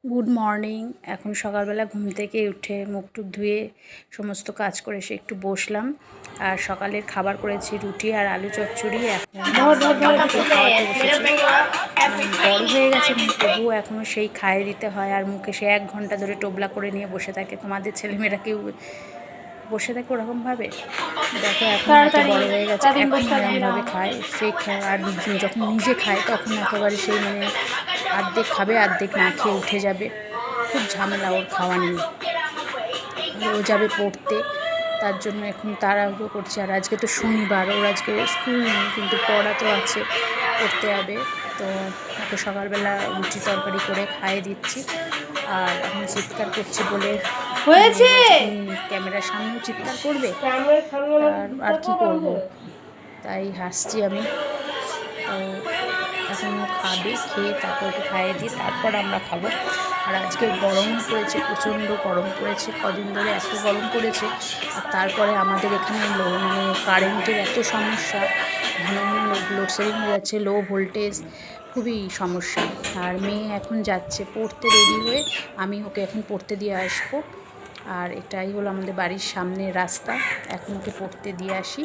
Good morning. এখন সকালবেলা ঘুম থেকে উঠে মুখ টুক ধুয়ে সমস্ত কাজ করে এসে একটু বসলাম। আর সকালের খাবার করেছি রুটি আর আলু চচ্চড়ি। এখন খাওয়াতে বসেছি। বড় হয়ে গেছে তবুও এখনও সেই খাইয়ে দিতে হয়, আর মুখে সে 1 ঘন্টা ধরে টোবলা করে নিয়ে বসে থাকে। তোমাদের ছেলেমেয়েরা কেউ বসে থাকে ওরকমভাবে? দেখো এখন এত বড় হয়ে গেছে, এখন এরকমভাবে খায়। সেই আর যখন নিজে খায় তখন একেবারে সেই অর্ধেক খাবে, অর্ধেক না খেয়ে উঠে যাবে। খুব ঝামেলা ওর খাওয়া নিয়ে। ও যাবে পড়তে, তার জন্য এখন তাড়াহুড়ো করছে। আর আজকে তো শনিবার, ওর আজকে স্কুল নেই, কিন্তু পড়া তো আছে, পড়তে হবে। তো ওকে সকালবেলা রুটি তরকারি করে খাইয়ে দিচ্ছি। আর এখন চিৎকার করছে বলে হয়েছে, ক্যামেরার সামনেও চিৎকার করবে, আর কি করব, তাই হাসছি আমি। তো এখন ও খাবে, খেয়ে তারপর ওকে খাইয়ে দিই, তারপর আমরা খাবো। আর আজকে গরম পড়েছে, প্রচণ্ড গরম পড়েছে, কদিন ধরে এত গরম পড়েছে। আর তারপরে আমাদের এখানে কারেন্টের এত সমস্যা, ঘন ঘন লোডশেডিং হয়ে যাচ্ছে, লো ভোল্টেজ, খুবই সমস্যা। আর মেয়ে এখন যাচ্ছে পড়তে রেডি হয়ে, আমি ওকে এখন পড়তে দিয়ে আসবো। আর এটাই হলো আমাদের বাড়ির সামনে রাস্তা, এখন ওকে পড়তে দিয়ে আসি।